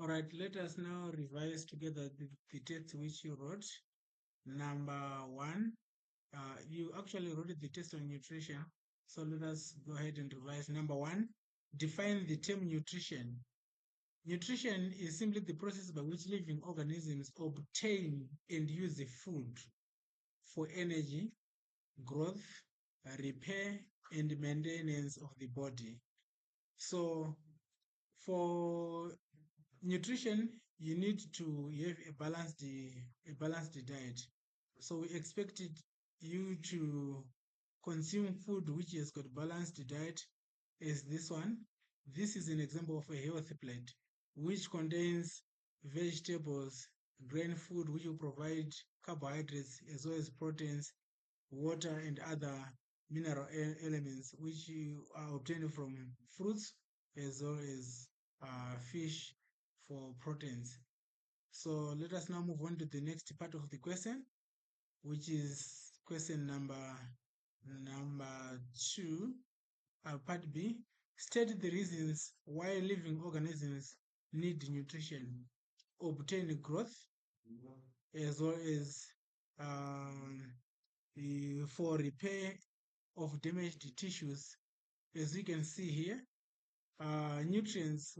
All right, let us now revise together the text which you wrote. Number one, you actually wrote the test on nutrition. So let us go ahead and revise. Number one, define the term nutrition. Nutrition is simply the process by which living organisms obtain and use the food for energy, growth, repair, and maintenance of the body. So for nutrition, you need to have a balanced diet. So we expected you to consume food which has got balanced diet as this one. This is an example of a healthy plate which contains vegetables, grain food which will provide carbohydrates as well as proteins, water and other mineral elements which are obtained from fruits as well as fish for proteins. So let us now move on to the next part of the question, which is question number two, part B. State the reasons why living organisms need nutrition: obtain growth, as well as for repair of damaged tissues. As you can see here, nutrients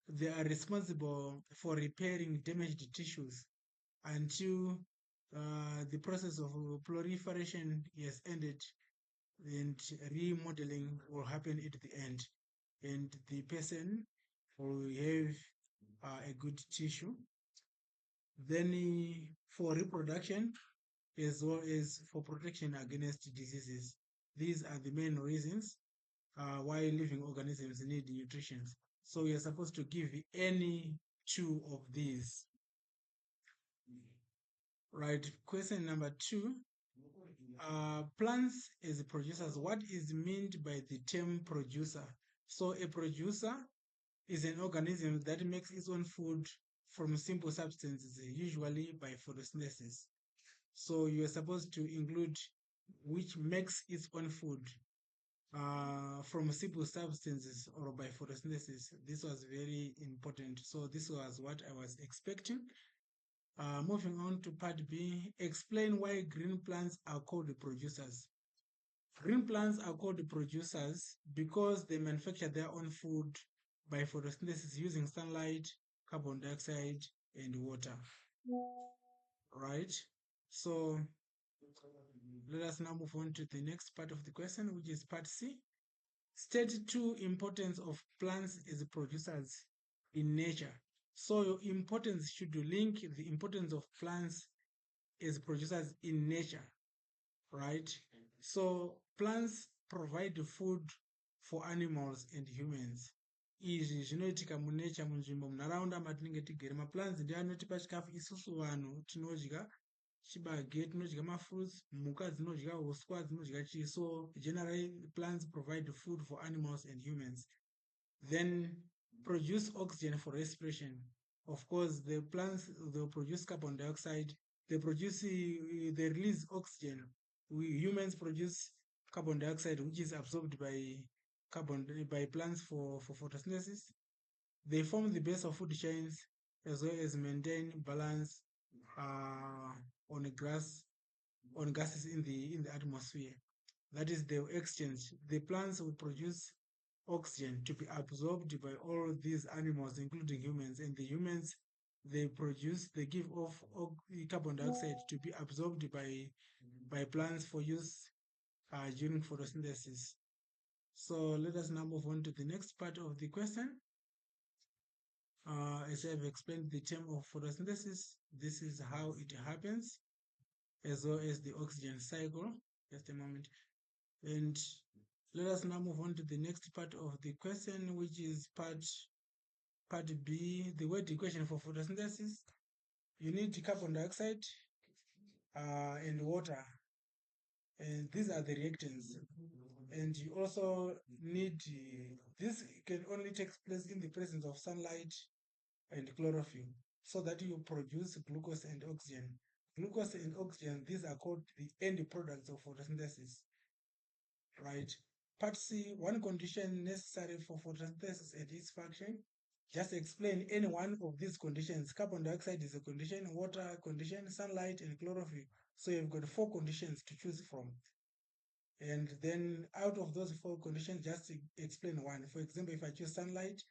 they are responsible for repairing damaged tissues until the process of proliferation is ended and remodeling will happen at the end, and the person will have a good tissue. Then for reproduction, as well as for protection against diseases. These are the main reasons why living organisms need nutrition. So we are supposed to give any two of these. Right, question number two. Plants as producers, what is meant by the term producer? So a producer is an organism that makes its own food from simple substances, usually by photosynthesis. So you are supposed to include which makes its own food from simple substances or by photosynthesis. This was very important. So this was what I was expecting. Moving on to part B, explain why green plants are called producers. Green plants are called producers because they manufacture their own food by photosynthesis using sunlight, carbon dioxide, and water. Right? So let us now move on to the next part of the question, which is part C. State two importance of plants as producers in nature. So your importance should link the importance of plants as producers in nature, right? So plants provide food for animals and humans. Izvi zvinoitika munature, munzvimbo, munharaunda matinenge tigere. Maplants ndiwo anotipa chikafu isusu vanhu tinodya chibage, tinodya mafruits, mhuka dzinodya uswa, dzinodya chii. So generally plants provide food for animals and humans. Then produce oxygen for respiration. Of course, the plants, they'll produce carbon dioxide, they release oxygen. We humans produce carbon dioxide, which is absorbed by plants for photosynthesis. They form the base of food chains as well as maintain balance on gases in the atmosphere. That is, the exchange. The plants will produce oxygen to be absorbed by all these animals, including humans, and the humans they give off carbon dioxide to be absorbed by plants for use during photosynthesis. So let us now move on to the next part of the question. As I've explained the term of photosynthesis, this is how it happens, as well as the oxygen cycle. Just a moment. And let us now move on to the next part of the question, which is part B, the word equation for photosynthesis. You need carbon dioxide and water, and these are the reactants. And you also need, this can only take place in the presence of sunlight and chlorophyll, so that you produce glucose and oxygen. Glucose and oxygen, these are called the end products of photosynthesis, right? Part C, one condition necessary for photosynthesis and its function Just explain any one of these conditions. Carbon dioxide is a condition, water condition, sunlight, and chlorophyll. So you've got 4 conditions to choose from. And then out of those 4 conditions, just explain one. For example, if I choose sunlight,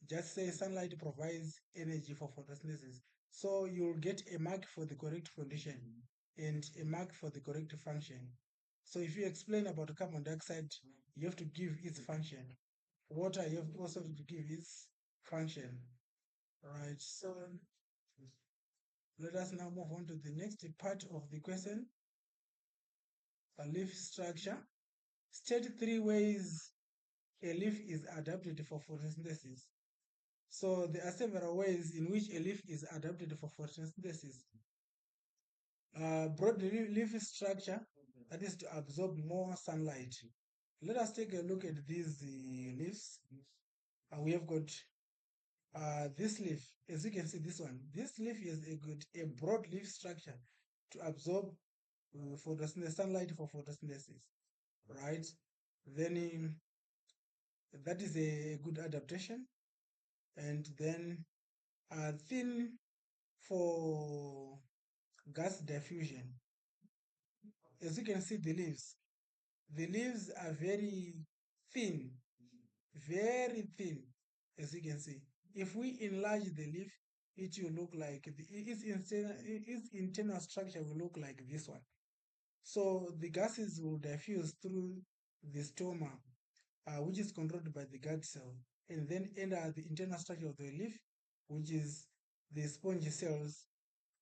just say sunlight provides energy for photosynthesis. So you'll get a mark for the correct condition and a mark for the correct function. So if you explain about carbon dioxide, you have to give its function. Water, you have also to give its function. Right. So let us now move on to the next part of the question. A leaf structure. State 3 ways a leaf is adapted for photosynthesis. So there are several ways in which a leaf is adapted for photosynthesis. Broad leaf structure, that is to absorb more sunlight. Let us take a look at these leaves. We have got this leaf, as you can see, this one. This leaf is a broad leaf structure to absorb photosynthesis, sunlight for photosynthesis, right? Then that is a good adaptation. And then thin for gas diffusion. As you can see, the leaves are thin, very thin, as you can see. If we enlarge the leaf, it will look like its internal structure will look like this one. So the gases will diffuse through the stoma, which is controlled by the gut cell, and then enter the internal structure of the leaf, which is the spongy cells,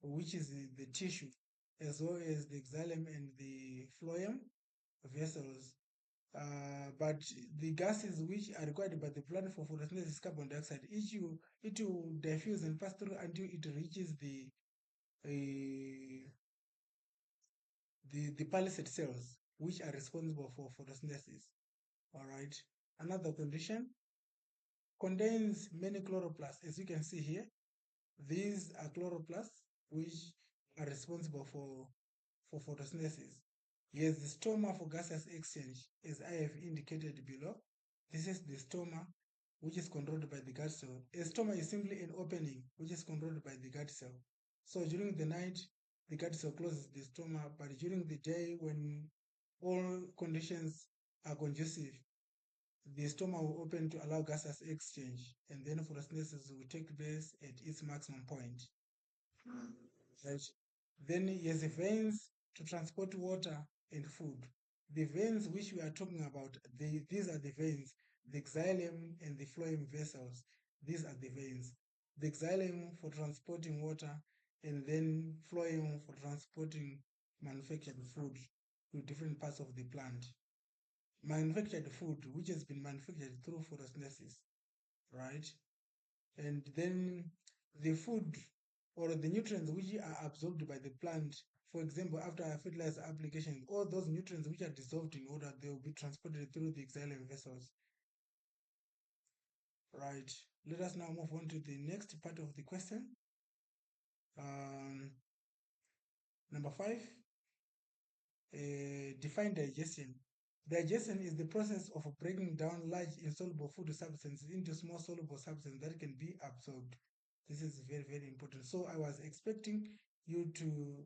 which is the tissue, as well as the xylem and the phloem vessels. But the gases which are required by the plant for photosynthesis, carbon dioxide, it will diffuse and pass through until it reaches uh, the palisade cells, which are responsible for photosynthesis. All right. Another condition contains many chloroplasts. As you can see here, these are chloroplasts which are responsible for photosynthesis. Here's the stoma for gaseous exchange, as I have indicated below. This is the stoma, which is controlled by the gut cell. A stoma is simply an opening, which is controlled by the gut cell. So during the night, the gut cell closes the stoma, but during the day, when all conditions are conducive, the stoma will open to allow gaseous exchange, and then photosynthesis will take place at its maximum point. Right? Then has veins to transport water and food. The veins which we are talking about, these are the veins, the xylem and the phloem vessels. These are the veins. The xylem for transporting water, and then phloem for transporting manufactured food to different parts of the plant. Manufactured food, which has been manufactured through photosynthesis, right? And then the food or the nutrients which are absorbed by the plant, for example, after fertilizer application, all those nutrients which are dissolved in water, they will be transported through the xylem vessels. Right. Let us now move on to the next part of the question. Number 5, define digestion. Digestion is the process of breaking down large insoluble food substances into small soluble substances that can be absorbed. This is very, very important. So I was expecting you to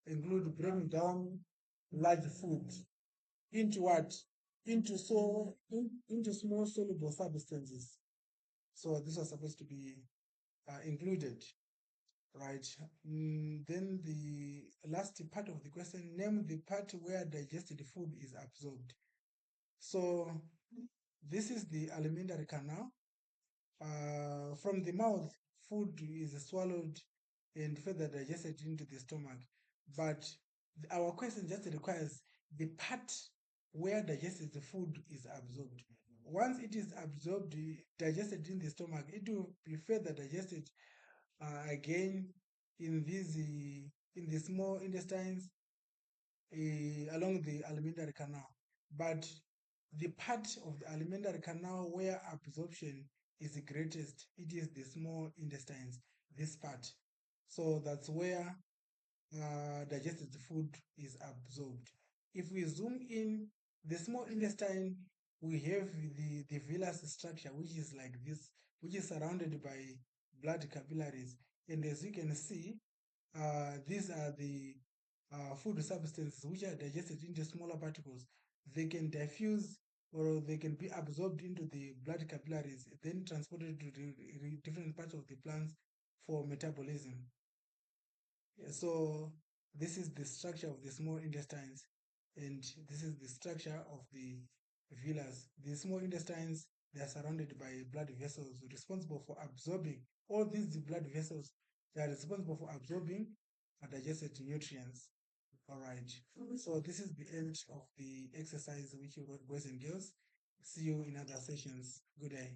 include breaking down large food into what? Into small soluble substances. So this was supposed to be included, right? Then the last part of the question, name the part where digested food is absorbed. So this is the alimentary canal. From the mouth, food is swallowed and further digested into the stomach. But our question just requires the part where digested the food is absorbed. Once it is absorbed, digested in the stomach, it will be further digested again in the small intestines along the alimentary canal. But the part of the alimentary canal where absorption is the greatest, it is the small intestines, this part. So that's where digested food is absorbed. If we zoom in, the small intestine, we have the villus structure, which is like this which is surrounded by blood capillaries. And as you can see, these are the food substances which are digested into smaller particles. They can diffuse or they can be absorbed into the blood capillaries, then transported to the different parts of the plants for metabolism. So this is the structure of the small intestines, and this is the structure of the villas. The small intestines, they are surrounded by blood vessels responsible for absorbing all these blood vessels. They are responsible for absorbing digested nutrients. All right. So this is the end of the exercise which you wrote, boys and girls. See you in other sessions. Good day.